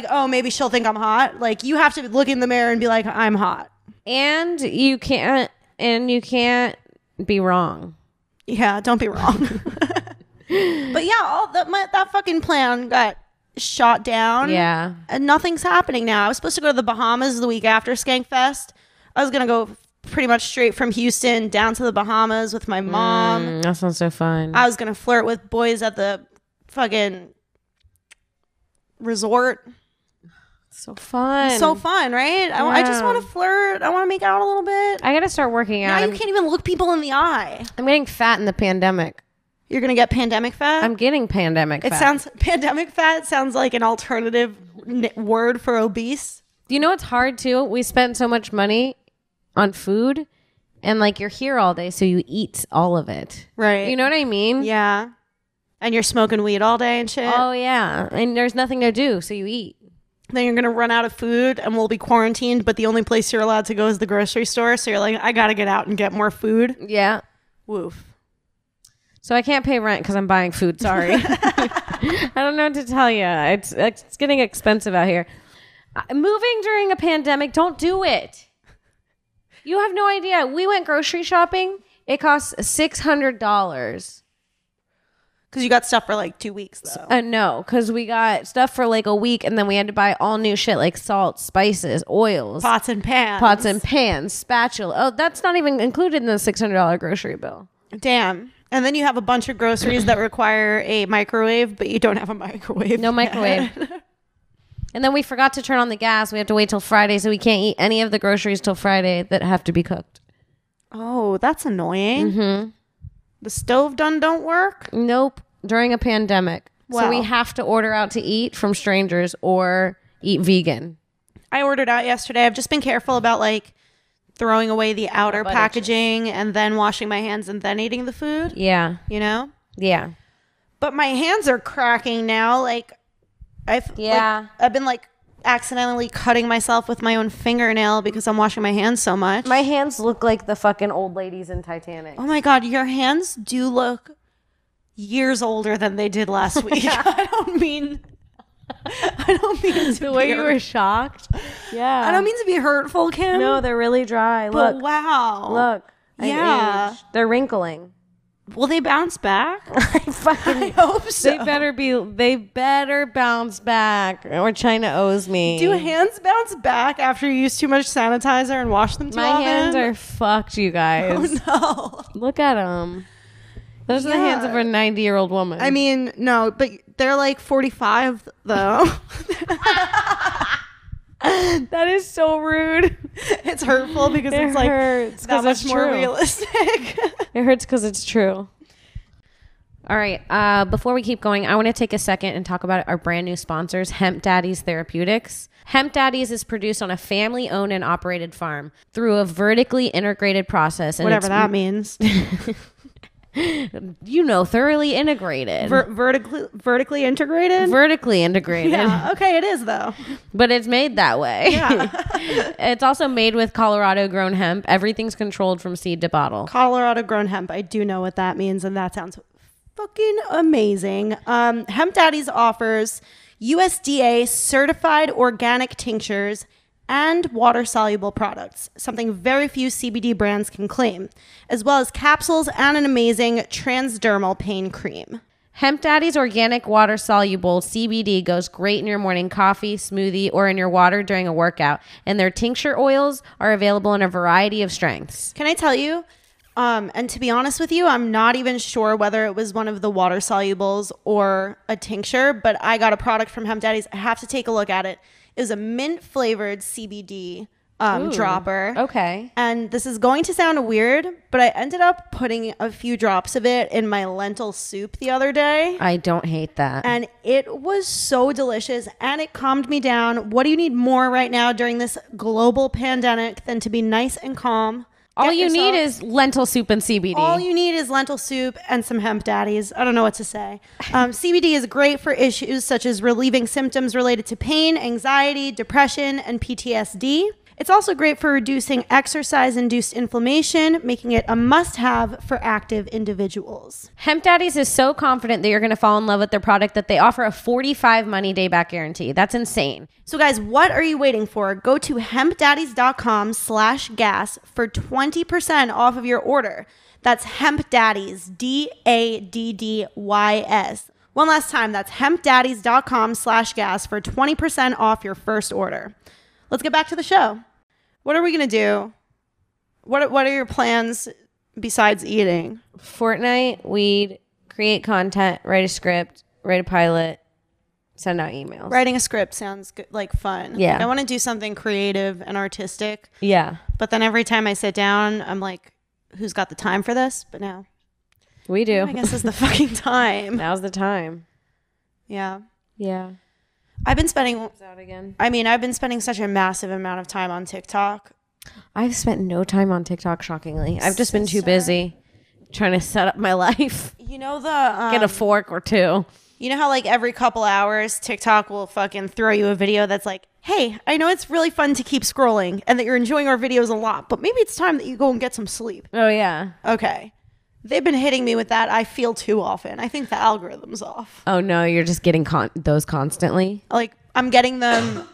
oh, maybe she'll think I'm hot. Like you have to look in the mirror and be like, I'm hot. And you can't be wrong. Yeah, don't be wrong. But yeah, that fucking plan got shot down. Yeah. And nothing's happening now. I was supposed to go to the Bahamas the week after Skankfest. I was gonna go pretty much straight from Houston down to the Bahamas with my mom. That sounds so fun. I was gonna flirt with boys at the fucking resort. So fun. So fun, right? I just want to flirt. I want to make out a little bit. I gotta start working out. Now you can't even look people in the eye. I'm getting fat in the pandemic. You're gonna get pandemic fat. I'm getting pandemic fat. Pandemic fat sounds like an alternative word for obese. You know what's hard too? We spent so much money on food, and like you're here all day, so you eat all of it. Right. You know what I mean? Yeah. And you're smoking weed all day and shit. Oh yeah. And there's nothing to do, so you eat. Then you're gonna run out of food and we'll be quarantined, but the only place you're allowed to go is the grocery store. So you're like, I gotta get out and get more food. Yeah. Woof. So I can't pay rent because I'm buying food. Sorry. I don't know what to tell you. It's getting expensive out here. Moving during a pandemic, don't do it. You have no idea. We went grocery shopping. It costs $600. Because you got stuff for like 2 weeks though. No, because we got stuff for like a week, and then we had to buy all new shit like salt, spices, oils, Pots and pans, spatula. Oh, that's not even included in the $600 grocery bill. Damn. And then you have a bunch of groceries that require a microwave, but you don't have a microwave. No microwave. And then we forgot to turn on the gas. We have to wait till Friday, so we can't eat any of the groceries till Friday that have to be cooked. Oh, that's annoying. Mm-hmm. The stove don't work? Nope. During a pandemic. Wow. So we have to order out to eat from strangers or eat vegan. I ordered out yesterday. I've just been careful about like throwing away the outer packaging and then washing my hands and then eating the food. Yeah. You know? Yeah. But my hands are cracking now. Like I've been like accidentally cutting myself with my own fingernail because I'm washing my hands so much. My hands look like the fucking old ladies in Titanic. Oh my God, your hands do look years older than they did last week. I don't mean I don't mean to The way you were shocked. Yeah. I don't mean to be hurtful, Kim. No, they're really dry. But Look. wow. Look. I've Yeah. aged. They're wrinkling. Will they bounce back? I hope so. They better bounce back or China owes me. Do hands bounce back after you use too much sanitizer and wash them too My often? hands are fucked, you guys. Oh, no. Look at them. Those are the hands of a 90-year-old woman. I mean, no, but they're like 45, though. that is so rude. It's hurtful because It it's like hurts that 'cause much it's more true. realistic. It hurts because it's true. All right. Before we keep going, I want to take a second and talk about our brand new sponsors, Hemp Daddies Therapeutics. Hemp Daddies is produced on a family-owned and operated farm through a vertically integrated process. And Whatever that means. Thoroughly integrated. Vertically integrated? Vertically integrated. Yeah. Okay, it is, though. But it's made that way. Yeah. It's also made with Colorado grown hemp. Everything's controlled from seed to bottle. Colorado grown hemp. I do know what that means, and that sounds fucking amazing. Hemp Daddies offers USDA certified organic tinctures and water-soluble products, something very few CBD brands can claim, as well as capsules and an amazing transdermal pain cream. Hemp Daddy's organic water-soluble CBD goes great in your morning coffee, smoothie, or in your water during a workout, and their tincture oils are available in a variety of strengths. Can I tell you, and to be honest with you, I'm not even sure whether it was one of the water solubles or a tincture, but I got a product from Hemp Daddies. I have to take a look at it. It was a mint flavored CBD dropper. Okay. And this is going to sound weird, but I ended up putting a few drops of it in my lentil soup the other day. I don't hate that. And it was so delicious and it calmed me down. What do you need more right now during this global pandemic than to be nice and calm? All you need is lentil soup and CBD. All you need is lentil soup and some Hemp Daddies. I don't know what to say. CBD is great for issues such as relieving symptoms related to pain, anxiety, depression, and PTSD. It's also great for reducing exercise-induced inflammation, making it a must-have for active individuals. Hemp Daddies is so confident that you're going to fall in love with their product that they offer a 45 money day back guarantee. That's insane. So guys, what are you waiting for? Go to hempdaddies.com/gas for 20% off of your order. That's Hemp Daddies, DADDYS. One last time, that's hempdaddies.com/gas for 20% off your first order. Let's get back to the show. What are we going to do? What are your plans besides eating? Fortnite, weed, create content, write a script, write a pilot, send out emails. Writing a script sounds good, like fun. Yeah. Like, I want to do something creative and artistic. Yeah. But then every time I sit down, I'm like, who's got the time for this? But now, We do. I guess it's the fucking time. Now's the time. Yeah. Yeah. I've been spending such a massive amount of time on TikTok. I've spent no time on TikTok, shockingly. I've just been too busy trying to set up my life. You know the Get a fork or two. you know how like every couple hours TikTok will fucking throw you a video that's like, hey, I know it's really fun to keep scrolling and that you're enjoying our videos a lot, but maybe it's time that you go and get some sleep. Oh, yeah. Okay. They've been hitting me with that. I feel too often. I think the algorithm's off. Oh, no, you're just getting those constantly? Like, I'm getting them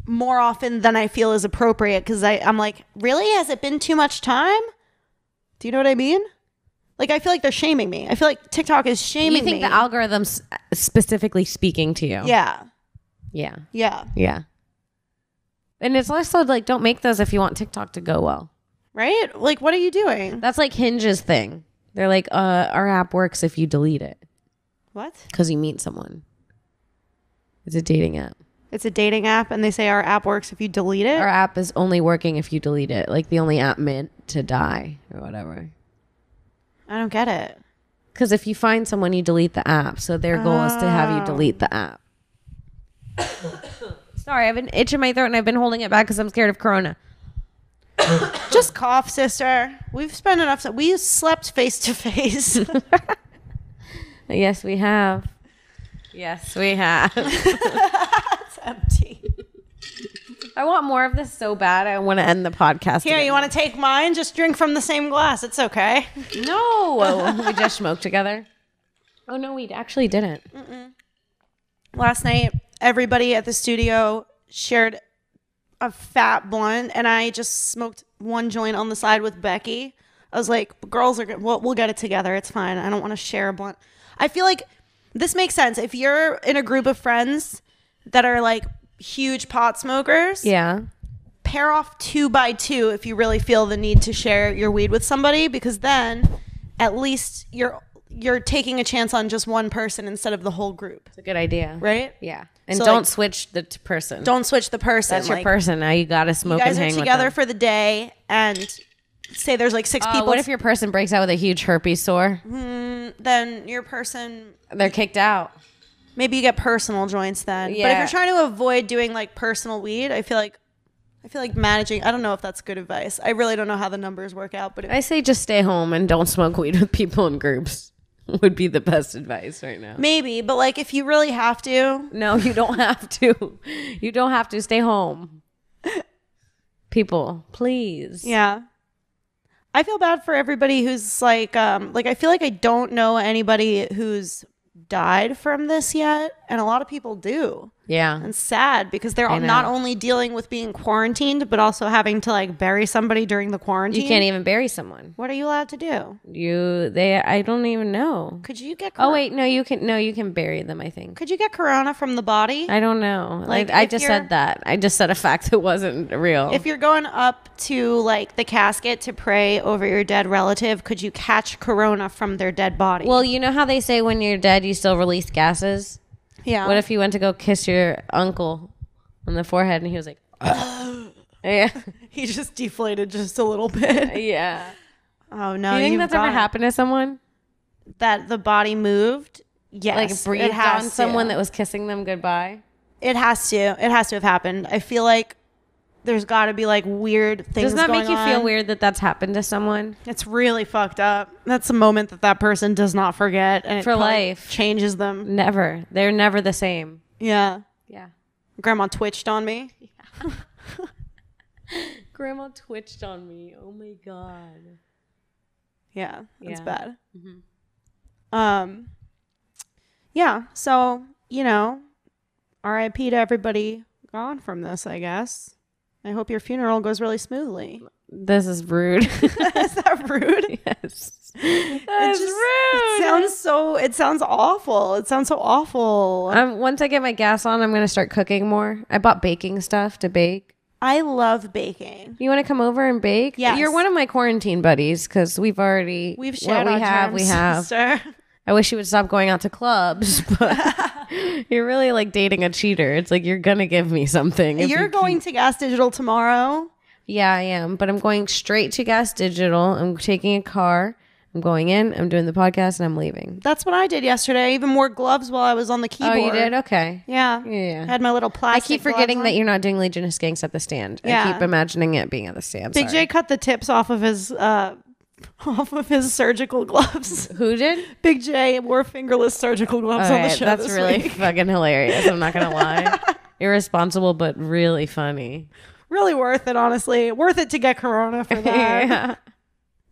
more often than I feel is appropriate because I'm like, really? Has it been too much time? Do you know what I mean? Like, I feel like they're shaming me. I feel like TikTok is shaming me. You think the algorithm's specifically speaking to you? Yeah. Yeah. Yeah. Yeah. And it's also like, don't make those if you want TikTok to go well. Right? Like, what are you doing? That's like Hinge's thing. They're like, our app works if you delete it. What? Because you meet someone. It's a dating app. It's a dating app, and they say our app works if you delete it? Our app is only working if you delete it. Like the only app meant to die or whatever. I don't get it. Because if you find someone, you delete the app. So their goal is to have you delete the app. Sorry, I've been itching my throat and I've been holding it back because I'm scared of corona. Just cough, sister. We've spent enough time. We slept face to face. Yes, we have. Yes, we have. It's empty. I want more of this so bad. I want to end the podcast. Here, again. you want to take mine? Just drink from the same glass. It's okay. No. We just smoked together. Oh, no, we actually didn't. last night, everybody at the studio shared a fat blunt, and I just smoked one joint on the side with Becky. I was like, girls are good. We'll get it together. It's fine. I don't want to share a blunt. I feel like this makes sense. If you're in a group of friends that are like huge pot smokers, Yeah. pair off 2 by 2 if you really feel the need to share your weed with somebody, because then at least you're taking a chance on just one person instead of the whole group. It's a good idea. Right? Yeah. And So, don't like, switch the person. Don't switch the person. That's your Like, person. Now you got to you smoke guys and are hang together with them. for the day, and say there's like 6 people. What if your person breaks out with a huge herpes sore? Then your person, They're kicked out. maybe you get personal joints then. But if Yeah. you're trying to avoid doing like personal weed, I feel like managing, I don't know if that's good advice. I really don't know how the numbers work out, but I say just stay home and don't smoke weed with people in groups. Would be the best advice right now. maybe, but like if you really have to, No, you don't have to. You don't have to. Stay home. People, please. yeah. I feel bad for everybody who's like I feel like I don't know anybody who's died from this yet, and a lot of people do. Yeah. And sad because they're I know. not only dealing with being quarantined, but also having to like bury somebody during the quarantine. You can't even bury someone. What are you allowed to do? I don't even know. Could you get? Oh wait, no, you can bury them, I think. Could you get corona from the body? I don't know. Like, I if just you're- said that. I just said a fact that wasn't real. If you're going up to like the casket to pray over your dead relative, could you catch corona from their dead body? Well, you know how they say when you're dead you still release gases? yeah. What if you went to go kiss your uncle on the forehead and he was like, yeah, he just deflated just a little bit? yeah. Oh no! Do you think you've that's ever got it. happened to someone? That the body moved? Yes, Like breathed it has on someone to. that was kissing them goodbye? It has to. It has to have happened. I feel like there's got to be like weird things. Doesn't that going make you feel on. weird that that's happened to someone? It's really fucked up. That's a moment that person does not forget, and it For probably life. changes them. Never. They're never the same. Yeah. Yeah. Grandma twitched on me. Grandma twitched on me. Oh my God. Yeah, that's Yeah. bad. Yeah. So R.I.P. to everybody gone from this. I guess. I hope your funeral goes really smoothly. This is rude. Is that rude? Yes. That's rude. It sounds awful. It sounds so awful. Once I get my gas on, I'm going to start cooking more. I bought baking stuff to bake. I love baking. You want to come over and bake? Yes. You're one of my quarantine buddies because we've We've shared what our we germs, have. sister. I wish you would stop going out to clubs, but you're really like dating a cheater. It's like you're going to give me something. if You're you going keep- to Gas Digital tomorrow. Yeah, I am. But I'm going straight to Gas Digital. I'm taking a car. I'm going in. I'm doing the podcast and I'm leaving. That's what I did yesterday. I even wore gloves while I was on the keyboard. Oh, you did? Okay. Yeah. Yeah. I had my little I plastic keep forgetting gloves that on. you're not doing Legion of Skanks at the stand. Yeah. I keep imagining it being at the stand. Big J cut the tips off of his surgical gloves. Who did? Big J wore fingerless surgical gloves on the Alright, show that's this really week. fucking hilarious. I'm not going to lie. Irresponsible, but really funny. Really worth it, honestly. Worth it to get corona for that.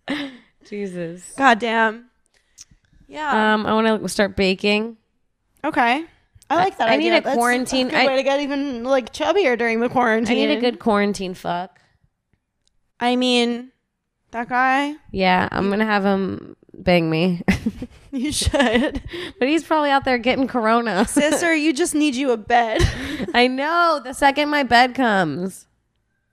Yeah. Jesus. God damn. Yeah. I want to start baking. Okay. I like that I idea. need a That's quarantine- a good way to get even like chubbier during the quarantine. I need a good quarantine fuck. I mean, that guy, Yeah, I'm going to have him bang me. you should. But he's probably out there getting corona. Sister, you just need you a bed. I know. The second my bed comes.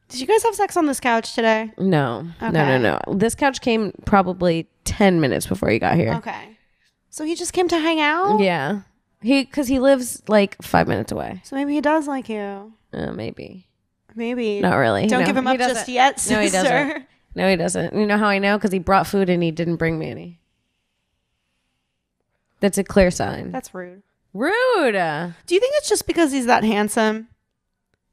Did you guys have sex on this couch today? No. Okay. No. This couch came probably 10 minutes before you got here. Okay. So he just came to hang out? Yeah. Because he lives like 5 minutes away. So maybe he does like you. Maybe. Maybe. Not really. Don't No, give him he up just doesn't. yet, sister. No, he doesn't. No, he doesn't. You know how I know? Because he brought food and he didn't bring me any. That's a clear sign. That's rude. Rude. Do you think it's just because he's that handsome?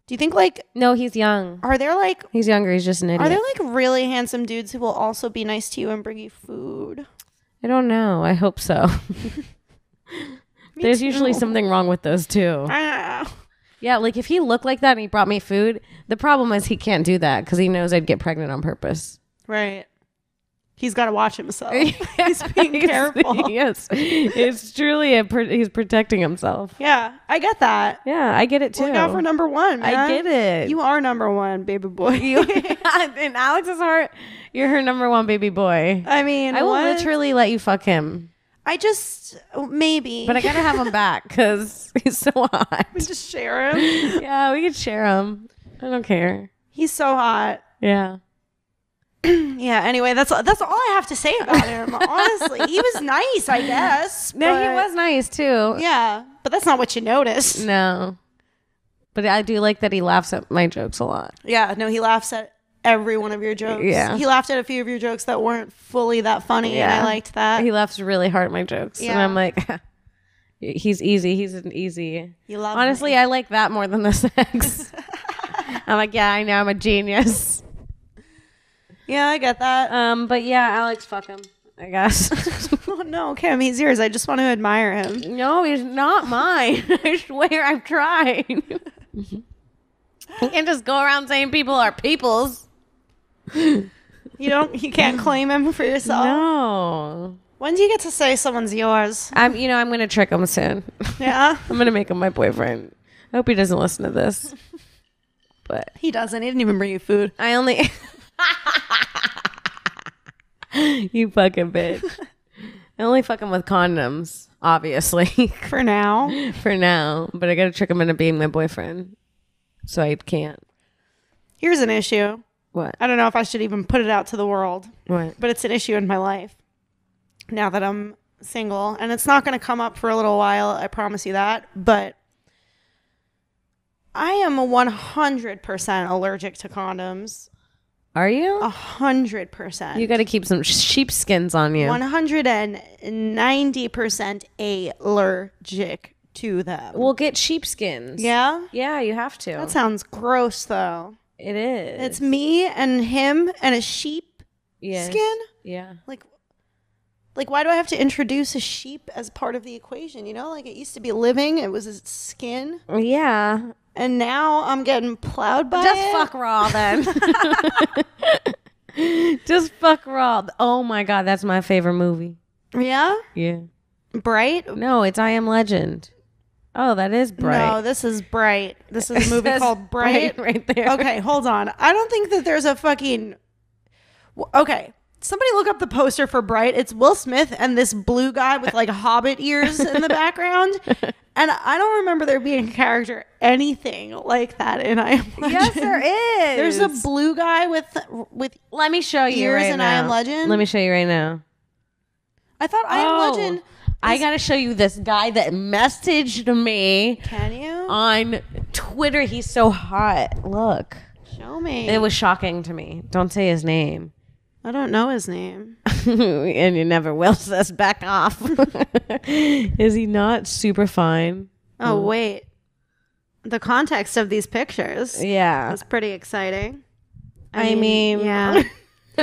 Do you think like, No, he's young. are there like, He's younger. He's just an idiot. are there like really handsome dudes who will also be nice to you and bring you food? I don't know. I hope so. There's usually too. something wrong with those too. Ah. Yeah, like if he looked like that and he brought me food, the problem is he can't do that because he knows I'd get pregnant on purpose. Right. He's got to watch himself. He's being careful. Yes. It's truly he's protecting himself. Yeah, I get that. Yeah, I get it too. Look out for number one, man. I get it. You are number one, baby boy. In Alex's heart, you're her number one baby boy. I mean, I will literally let you fuck him. I just, maybe. But I gotta have him back because he's so hot. We just share him. Yeah, we could share him. I don't care. He's so hot. Yeah. Yeah, anyway, that's all I have to say about him. Honestly, he was nice, I guess. No, he was nice too. Yeah, but that's not what you noticed. No. But I do like that he laughs at my jokes a lot. Yeah, no, he laughs at every one of your jokes. Yeah. He laughed at a few of your jokes that weren't fully that funny, and I liked that. He laughs really hard at my jokes. Yeah. And I'm like, he's easy. He's an easy. He loves Honestly, me. I like that more than the sex. I'm like, yeah, I know. I'm a genius. Yeah, I get that. But yeah, Alex, fuck him, I guess. Oh, no, Kim, he's yours. I just want to admire him. No, he's not mine. I swear I've tried. You can't just go around saying people are people's. You can't claim him for yourself. No. When do you get to say someone's yours? I'm gonna trick him soon. Yeah. I'm gonna make him my boyfriend. I hope he doesn't listen to this. But He doesn't. He didn't even bring you food. I only you fucking bitch. I only fuck him with condoms, obviously. For now. For now. But I gotta trick him into being my boyfriend. So I can't. Here's an issue. What? I don't know if I should even put it out to the world, What? but it's an issue in my life now that I'm single. And it's not going to come up for a little while. I promise you that. But I am 100% allergic to condoms. Are you? 100%. You gotta keep some sheepskins on you. 190% allergic to them. We'll get sheepskins. Yeah? Yeah, you have to. That sounds gross, though. It is. It's me and him and a sheep skin? Yeah. Like, why do I have to introduce a sheep as part of the equation? You know, like it used to be living. It was its skin. Yeah. And now I'm getting plowed by Just it. fuck raw then. Just fuck raw. Oh my God, that's my favorite movie. Yeah? Yeah. Bright? No, it's I Am Legend. Oh, that is Bright. No, this is Bright. This is a movie called Bright. right there. Okay, hold on. I don't think that there's a fucking... Okay. Somebody look up the poster for Bright. It's Will Smith and this blue guy with like hobbit ears in the background. And I don't remember there being a character anything like that in I Am Legend. Yes, there is. There's a blue guy with Let me show you ears right in now. I Am Legend. Let me show you right now. I thought I Am Legend. I gotta show you this guy that messaged me Can you? on Twitter. He's so hot. Look. Show me. It was shocking to me. Don't say his name. I don't know his name. And you never will, says back off. Is he not super fine? Oh, wait. The context of these pictures Yeah. is pretty exciting. I mean yeah.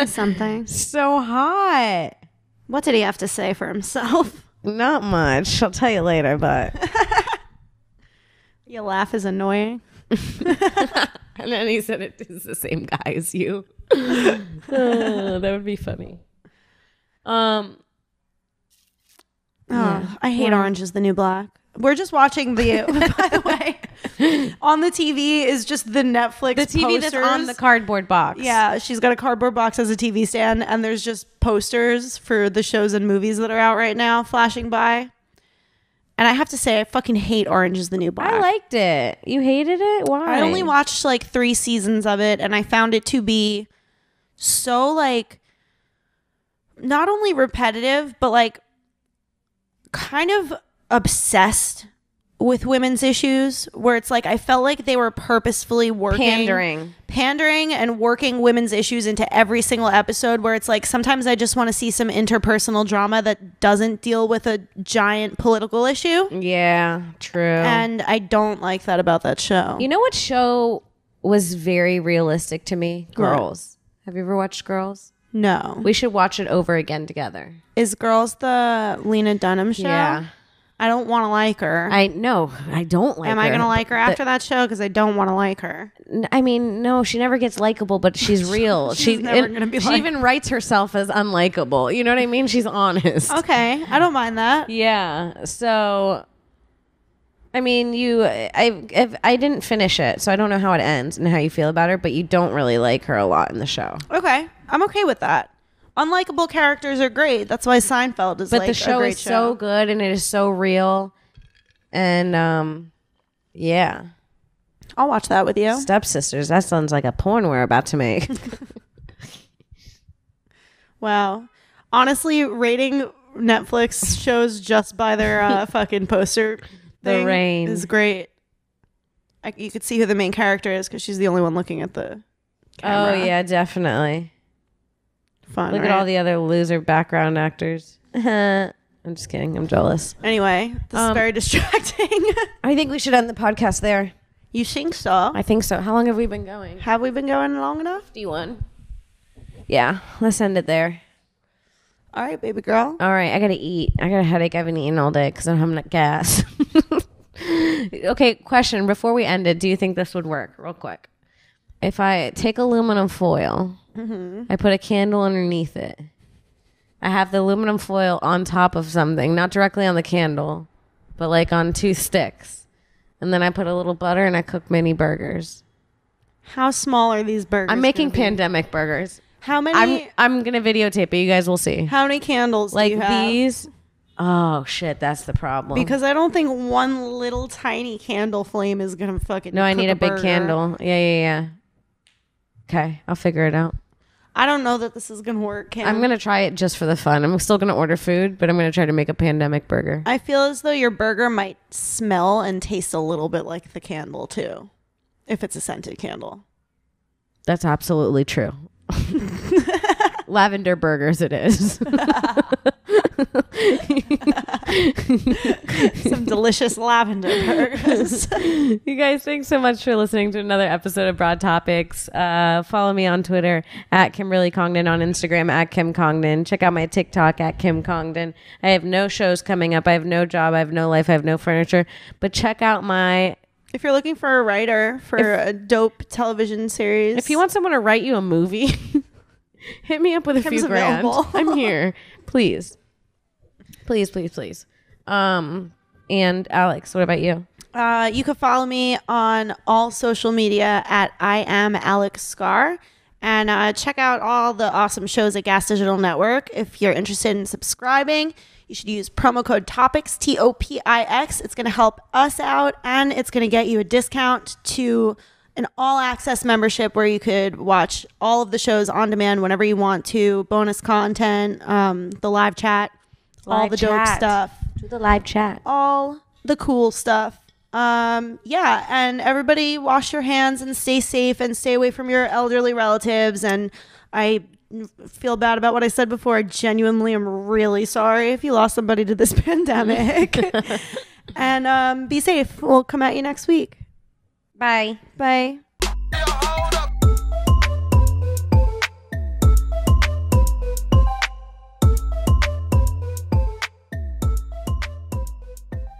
Something. so hot. What did he have to say for himself? Not much. I'll tell you later, but. Your laugh is annoying. And then he said it is the same guy as you. That would be funny. I hate Orange is the New Black. We're just watching the, by the way, on the TV is just the Netflix The TV posters. that's on the cardboard box. Yeah, she's got a cardboard box as a TV stand, and there's just posters for the shows and movies that are out right now flashing by. And I have to say, I fucking hate Orange is the New Black. I liked it. You hated it? Why? I only watched like 3 seasons of it, and I found it to be so like not only repetitive, but like kind of obsessed with women's issues, where it's like I felt like they were purposefully pandering and working women's issues into every single episode, where it's like sometimes I just want to see some interpersonal drama that doesn't deal with a giant political issue. Yeah, true. And I don't like that about that show. You know what show was very realistic to me? Girls. Have you ever watched Girls? No. We should watch it over again together. Is Girls the Lena Dunham show? Yeah. I don't want to like her. I don't like her. Am I going to like her after that show? Because I don't want to like her. I mean, no, she never gets likable, but she's real. She's never gonna be she even writes herself as unlikable. You know what I mean? She's honest. Okay. I don't mind that. Yeah. So, I mean, I didn't finish it, so I don't know how it ends and how you feel about her, but you don't really like her a lot in the show. Okay. I'm okay with that. Unlikable characters are great. That's why Seinfeld is but like the show a great is so good and it is so real. And yeah. I'll watch that with you. Stepsisters. That sounds like a porn we're about to make. Wow. Honestly, rating Netflix shows just by their fucking poster The Rain is great. You could see who the main character is because she's the only one looking at the camera. Oh yeah, definitely. Fun. Look at all the other loser background actors. I'm just kidding. I'm jealous. Anyway, this is very distracting. I think we should end the podcast there. You think so? I think so. How long have we been going? Have we been going long enough? 51. Yeah, let's end it there. All right, baby girl. All right, I gotta eat. I got a headache. I haven't eaten all day because I don't have enough gas. Okay, question. Before we end it, do you think this would work? Real quick. If I take aluminum foil, I put a candle underneath it. I have the aluminum foil on top of something, not directly on the candle, but like on 2 sticks. And then I put a little butter and I cook mini burgers. How small are these burgers? I'm making pandemic burgers. How many? I'm gonna videotape it. You guys will see. How many candles Like do you have? these. Oh shit, that's the problem. Because I don't think one little tiny candle flame is gonna fucking. No, I need cook a big burger. candle. Yeah. Okay, I'll figure it out. I don't know that this is gonna work, Kim. I'm gonna try it just for the fun. I'm still gonna order food, but I'm gonna try to make a pandemic burger. I feel as though your burger might smell and taste a little bit like the candle too, if it's a scented candle. That's absolutely true. Lavender burgers it is. Some delicious lavender burgers. You guys, thanks so much for listening to another episode of Broad Topics. Follow me on Twitter at Kimberly Congdon, on Instagram at Kim Congdon. Check out my TikTok at Kim Congdon. I have no shows coming up. I have no job. I have no life. I have no furniture. But check out my... If you're looking for a writer for a dope television series. If you want someone to write you a movie, hit me up with a few grand. I'm here. Please. Please. And Alex, what about you? You can follow me on all social media at I am Alex Scar. And check out all the awesome shows at Gas Digital Network. If you're interested in subscribing, you should use promo code TOPIX, TOPIX. It's going to help us out, and it's going to get you a discount to an all-access membership where you could watch all of the shows on demand whenever you want to, bonus content, the live chat, all the dope stuff. Do the live chat. All the cool stuff. Yeah, and everybody wash your hands and stay safe and stay away from your elderly relatives. And I feel bad about what I said before. I genuinely am really sorry if you lost somebody to this pandemic. And be safe. We'll come at you next week. Bye. Bye.